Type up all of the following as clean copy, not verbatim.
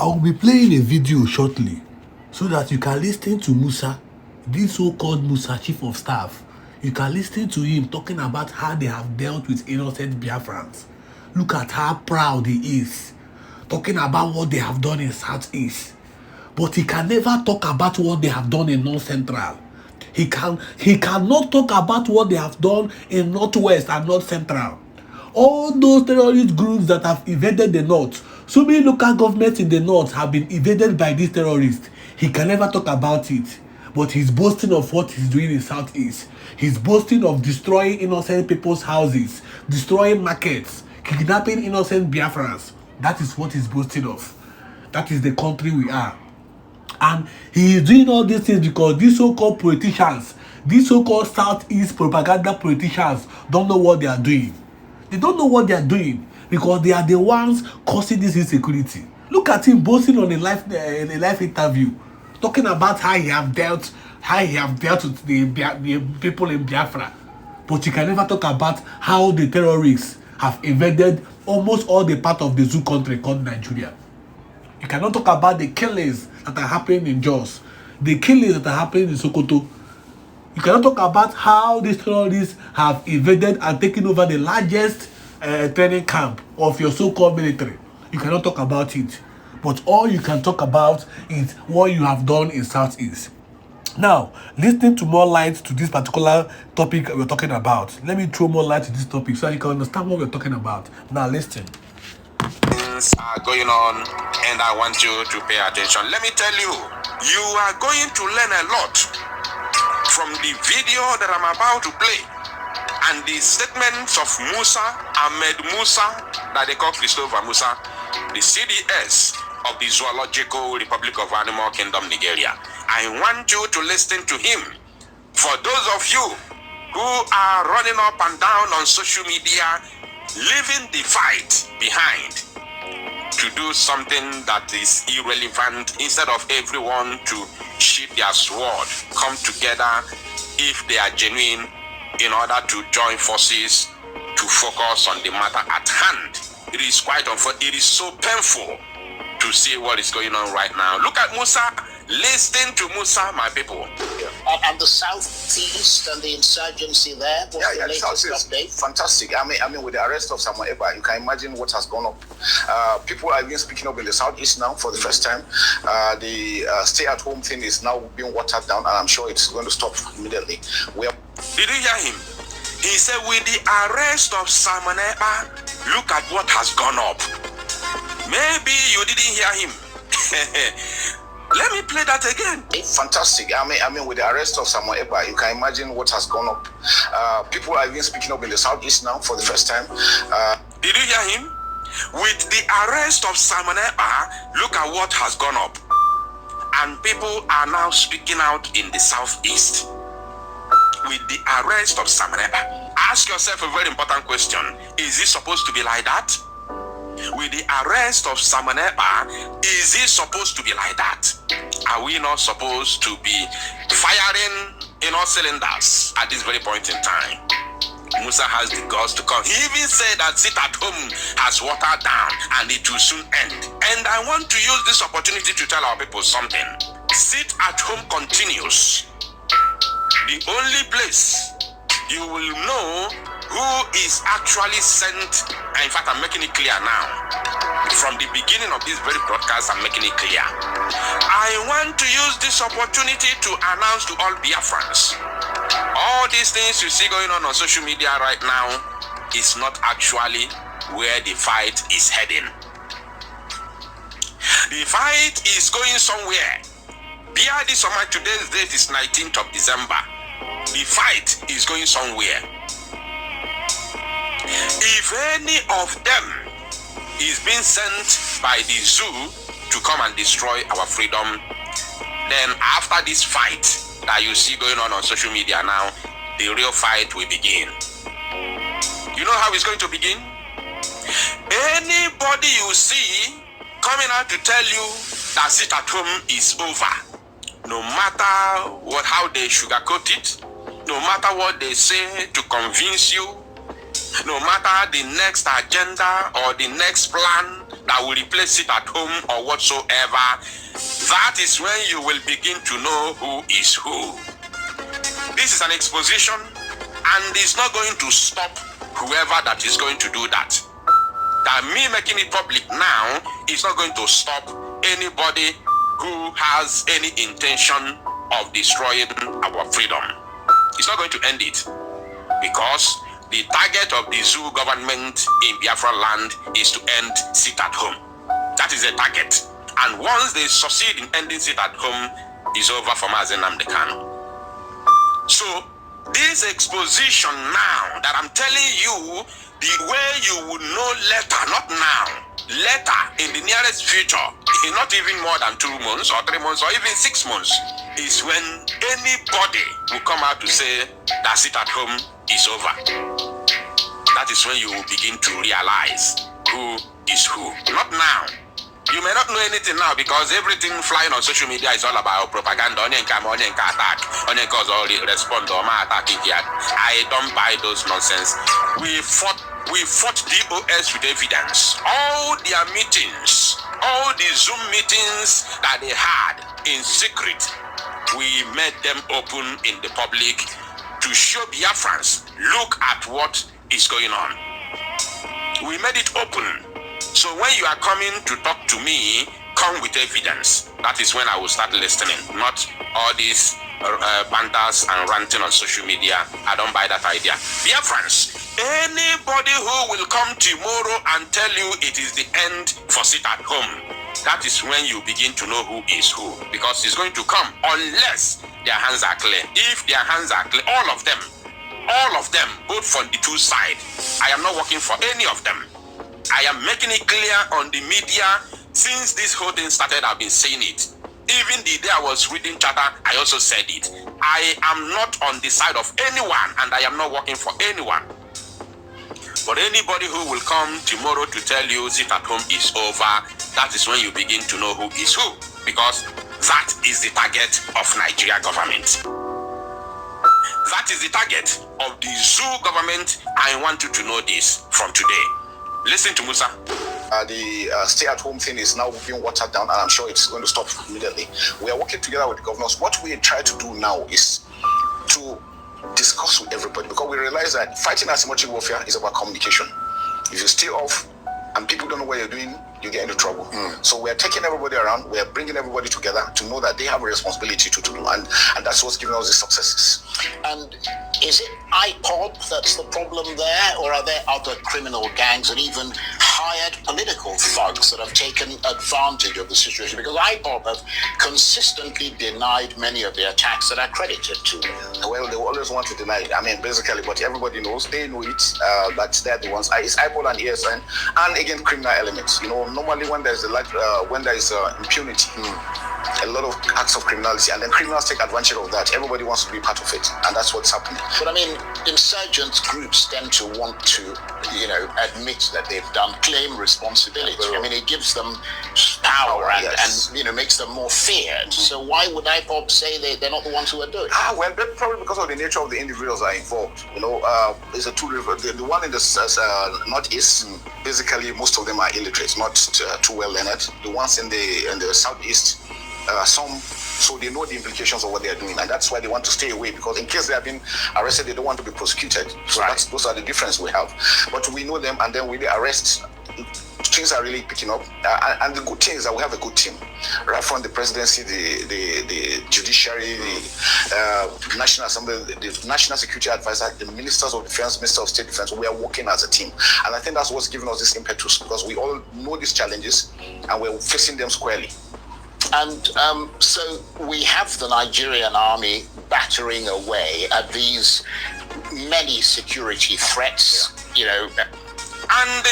I will be playing a video shortly so that you can listen to Musa, this so-called Musa Chief of Staff. You can listen to him talking about how they have dealt with innocent Biafrans. Look at how proud he is, talking about what they have done in Southeast. But he can never talk about what they have done in North Central. He cannot talk about what they have done in Northwest and North Central. All those terrorist groups that have invaded the North, so many local governments in the North have been invaded by these terrorists. He can never talk about it. But he's boasting of what he's doing in Southeast. He's boasting of destroying innocent people's houses, destroying markets, kidnapping innocent Biafrans. That is what he's boasting of. That is the country we are. And he is doing all these things because these so-called politicians, these so-called Southeast propaganda politicians don't know what they are doing. They don't know what they are doing because they are the ones causing this insecurity. Look at him boasting on a live interview, talking about how he have dealt with the people in Biafra. But he can never talk about how the terrorists have invaded almost all the part of the zoo country called Nigeria. You cannot talk about the killings that are happening in Jos, the killings that are happening in Sokoto. You cannot talk about how these terrorists have invaded and taken over the largest training camp of your so-called military. You cannot talk about it. But all you can talk about is what you have done in Southeast. Now, listening to more light to this particular topic we're talking about. Let me throw more light to this topic so you can understand what we're talking about. Now, listen. Things are going on, and I want you to pay attention. Let me tell you, you are going to learn a lot from the video that I'm about to play and the statements of Ahmed Musa, that they call Christopher Musa, the CDS of the Zoological Republic of Animal Kingdom, Nigeria. I want you to listen to him. For those of you who are running up and down on social media, leaving the fight behind to do something that is irrelevant, instead of everyone to sheath their sword, come together if they are genuine in order to join forces to focus on the matter at hand. It is quite unfortunate. It is so painful to see what is going on right now. Look at Musa. Listen to Musa, my people. And the Southeast and the insurgency there. What's the latest update? Fantastic. I mean, with the arrest of Samuel Eba, you can imagine what has gone up. People are even speaking up in the Southeast now for the first time. The stay-at-home thing is now being watered down, and I'm sure it's going to stop immediately. Did you hear him? He said, with the arrest of Samuel Eba, look at what has gone up. Maybe you didn't hear him. Let me play that again. Fantastic. I mean, with the arrest of Samuel Eba, you can imagine what has gone up. People are even speaking up in the Southeast now for the first time. Did you hear him? With the arrest of Samuel Eba, look at what has gone up. And people are now speaking out in the Southeast. With the arrest of Samuel Eba, ask yourself a very important question. Is it supposed to be like that? With the arrest of Samuel Eba, is it supposed to be like that? Are we not supposed to be firing in all cylinders at this very point in time? Musa has the guts to come. He even said that sit at home has watered down and it will soon end. And I want to use this opportunity to tell our people something. Sit at home continues. The only place you will know who is actually sent, and in fact I'm making it clear now, from the beginning of this very broadcast I'm making it clear. I want to use this opportunity to announce to all Biafrans, all these things you see going on social media right now is not actually where the fight is heading. The fight is going somewhere. Bear this on my today's date is 19th of December. The fight is going somewhere. If any of them is being sent by the zoo to come and destroy our freedom, then after this fight that you see going on social media now, the real fight will begin. You know how it's going to begin? Anybody you see coming out to tell you that sit at home is over, no matter how they sugarcoat it, no matter what they say to convince you, no matter the next agenda or the next plan that will replace it at home or whatsoever, that is when you will begin to know who is who. This is an exposition, and it's not going to stop whoever that is going to do that. That me making it public now is not going to stop anybody who has any intention of destroying our freedom. It's not going to end it, because the target of the zoo government in Biafraland is to end sit at home. That is the target. And once they succeed in ending sit at home, it's over for Mazen Nnamdi Kanu. So this exposition now that I'm telling you, the way you will know later, not now, later in the nearest future, in not even more than 2 months or 3 months or even 6 months, is when anybody will come out to say that sit at home is over. That is when you will begin to realize who is who. Not now. You may not know anything now because everything flying on social media is all about propaganda. Attack. Respond to my attack. I don't buy those nonsense. We fought DOS with evidence. All their meetings, all the Zoom meetings that they had in secret, we made them open in the public to show Biafrans, look at what is going on. We made it open. So when you are coming to talk to me, come with evidence. That is when I will start listening, not all these banters and ranting on social media. I don't buy that idea. Biafrans, anybody who will come tomorrow and tell you it is the end for sit at home, that is when you begin to know who is who, because it's going to come unless their hands are clear. If their hands are clear, all of them, both from the two sides, I am not working for any of them. I am making it clear on the media. Since this whole thing started, I've been saying it. Even the day I was reading Charter, I also said it. I am not on the side of anyone, and I am not working for anyone. But anybody who will come tomorrow to tell you sit at home is over, that is when you begin to know who is who, because that is the target of Nigeria government. That is the target of the zoo government. I want you to know this from today. Listen to Musa. The stay-at-home thing is now being watered down, and I'm sure it's going to stop immediately. We are working together with the governors. What we try to do now is to discuss with everybody, because we realize that fighting asymmetric warfare is about communication. If you stay off and people don't know what you're doing, you get into trouble. So we're taking everybody around, we're bringing everybody together to know that they have a responsibility to do, and that's what's giving us the successes. And is it IPOB that's the problem there, or are there other criminal gangs and even hired political thugs that have taken advantage of the situation? Because IPOB have consistently denied many of the attacks that are credited to them. Well, they always want to deny it. I mean, basically, but everybody knows, they know it, that they're the ones. It's IPOB and ESN, and again, criminal elements. You know, normally when there's impunity, a lot of acts of criminality, and then criminals take advantage of that. Everybody wants to be part of it, and that's what's happening. But I mean, insurgent groups tend to want to, admit that they've done, claim responsibility. I mean, it gives them power and makes them more feared. So why would IPOB say they're not the ones who are doing it? Well, probably because of the nature of the individuals that are involved. There's a two river. The one in the northeast, basically most of them are illiterate, not too well learned. The ones in the southeast, so they know the implications of what they are doing, and that's why they want to stay away, because in case they have been arrested, they don't want to be prosecuted. So those are the difference we have. But we know them, and then when they arrest, things are really picking up. And the good thing is that we have a good team, right from the presidency, the judiciary, the National Assembly, the National Security Advisor, the ministers of defense, Minister of State Defense. We are working as a team, and I think that's what's giving us this impetus, because we all know these challenges and we're facing them squarely. And so we have the Nigerian army battering away at these many security threats, And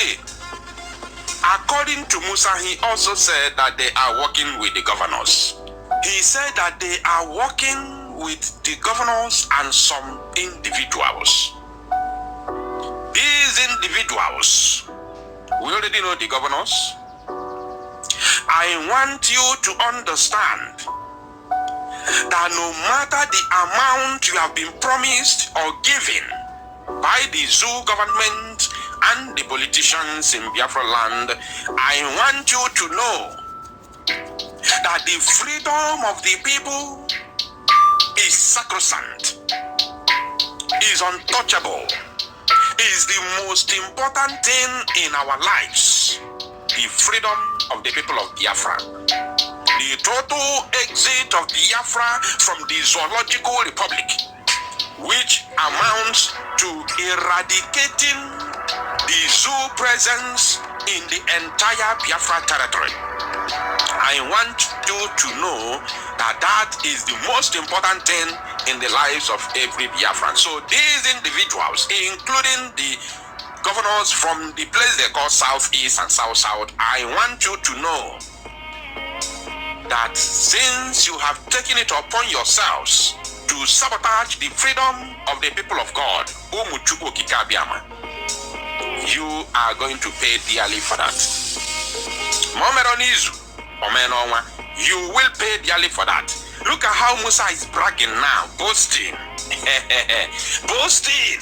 according to Musa, he also said that they are working with the governors. He said that they are working with the governors and some individuals. These individuals, we already know the governors. I want you to understand that no matter the amount you have been promised or given, by the zoo government and the politicians in Biafraland, I want you to know that the freedom of the people is sacrosanct, is untouchable, is the most important thing in our lives. The freedom of the people of Biafra. The total exit of Biafra from the zoological republic, which amounts to eradicating the zoo presence in the entire Biafra territory. I want you to know that that is the most important thing in the lives of every Biafran. So these individuals, including the governors from the place they call Southeast and South-South, I want you to know that since you have taken it upon yourselves to sabotage the freedom of the people of God, you are going to pay dearly for that. You will pay dearly for that. Look at how Musa is bragging now, boasting. Boasting.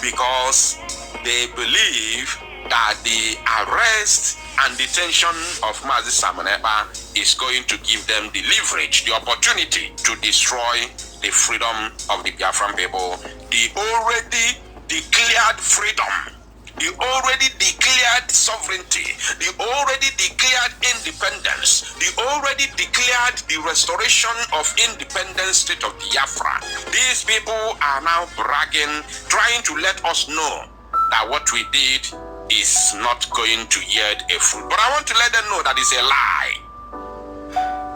Because they believe that the arrest and detention of Mazi Samoneba is going to give them the leverage, the opportunity to destroy the freedom of the Biafran people, the already declared freedom, the already declared sovereignty, the already declared independence, the already declared the restoration of independent state of Biafra. These people are now bragging, trying to let us know that what we did is not going to yield a fruit. But I want to let them know that it's a lie.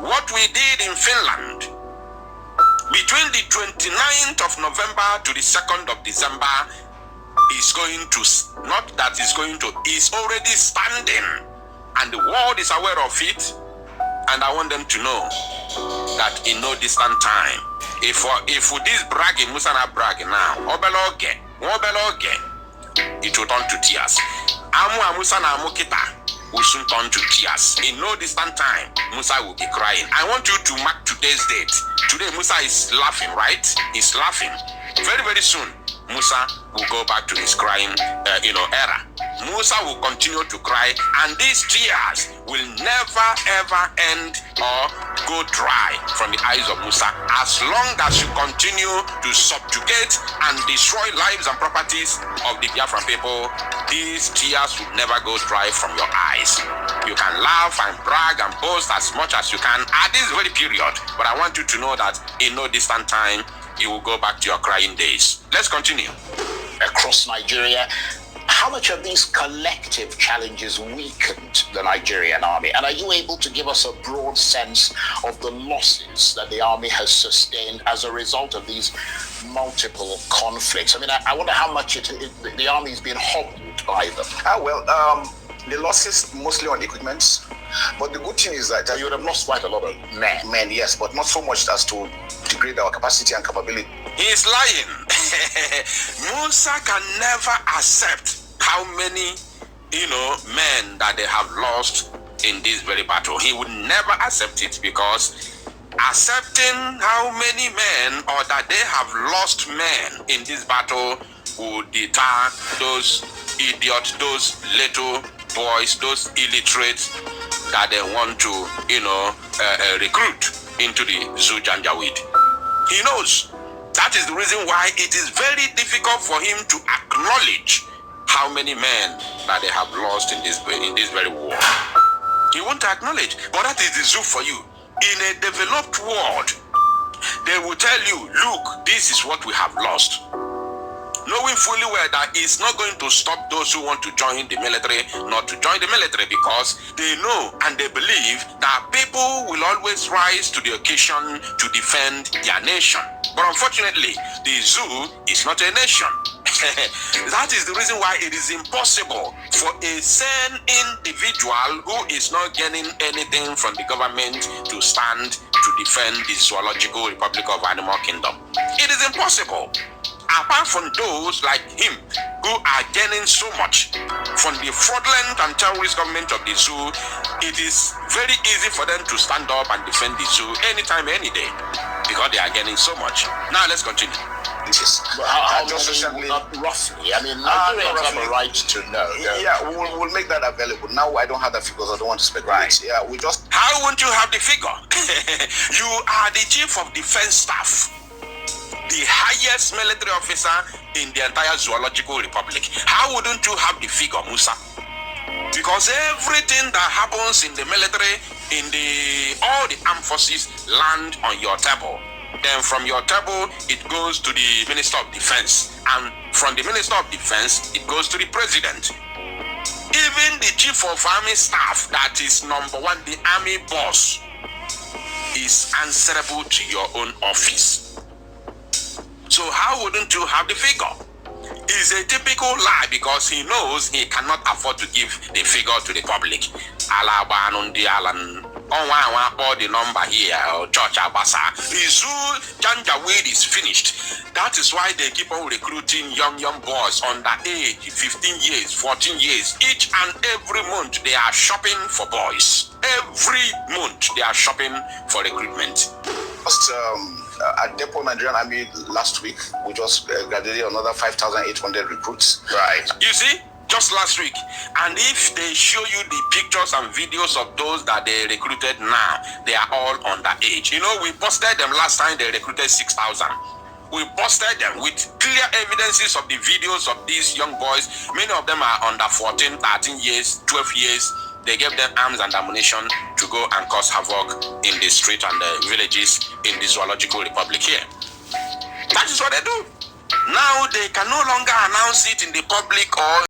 What we did in Finland between the 29th of November to the 2nd of December is going to, not that is going to, is already standing, and the world is aware of it. And I want them to know that in no distant time, if this bragging, Musa na bragging now, it will turn to tears. Musa na Mukita will soon turn to tears. In no distant time, Musa will be crying. I want you to mark today's date. Today, Musa is laughing, right? He's laughing. Very, very soon, Musa will go back to his crying, era. Musa will continue to cry, and these tears will never ever end or go dry from the eyes of Musa as long as you continue to subjugate and destroy lives and properties of the Biafran people. These tears will never go dry from your eyes. You can laugh and brag and boast as much as you can at this very period, but I want you to know that in no distant time you will go back to your crying days. Let's continue. Across Nigeria, how much of these collective challenges weakened the Nigerian army? And are you able to give us a broad sense of the losses that the army has sustained as a result of these multiple conflicts? I mean, I wonder how much the army has been hobbled by them. The losses mostly on equipment, but the good thing is that you would have lost quite a lot of men, yes, but not so much as to degrade our capacity and capability. He's lying. Musa can never accept how many, men that they have lost in this very battle. He would never accept it, because accepting how many men or that they have lost men in this battle would deter those idiots, those little boys, those illiterates that they want to, recruit into the Zoo Janjaweed. He knows. That is the reason why it is very difficult for him to acknowledge how many men that they have lost in this very war. He won't acknowledge, but that is the zoo for you. In a developed world, they will tell you, look, this is what we have lost. Knowing fully well that it's not going to stop those who want to join the military not to join the military, because they know and they believe that people will always rise to the occasion to defend their nation. But unfortunately, the zoo is not a nation. That is the reason why it is impossible for a sane individual who is not getting anything from the government to stand to defend the zoological republic of animal kingdom. It is impossible. Apart from those like him who are gaining so much from the fraudulent and terrorist government of the zoo, it is very easy for them to stand up and defend the zoo anytime, any day, because they are gaining so much. Now let's continue. this. But how Just many, recently, roughly? I mean, Nigerians have a right to know. yeah, we'll make that available. Now I don't have the figures. I don't want to speculate. Right. Yeah, we just. How won't you have the figure? You are the chief of defense staff, the highest military officer in the entire zoological republic. How wouldn't you have the figure, Musa? Because everything that happens in the military, in all the armed forces, land on your table. Then from your table, it goes to the Minister of Defense. And from the Minister of Defense, it goes to the President. Even the Chief of Army Staff, that is number one, the Army boss, is answerable to your own office. So how wouldn't you have the figure? It's a typical lie because he knows he cannot afford to give the figure to the public. The number here, Church Abasa. His Janjaweed is finished. That is why they keep on recruiting young boys under age, 15 years, 14 years. Each and every month they are shopping for boys. Every month they are shopping for recruitment. Just, at Depot Nigerian Army last week, we just graduated another 5,800 recruits. Right. You see, just last week. And if they show you the pictures and videos of those that they recruited now, they are all underage. You know, we busted them last time they recruited 6,000. We busted them with clear evidences of the videos of these young boys. Many of them are under 14, 13 years, 12 years. They gave them arms and ammunition to go and cause havoc in the street and the villages in the zoological republic here. That is what they do. Now they can no longer announce it in the public or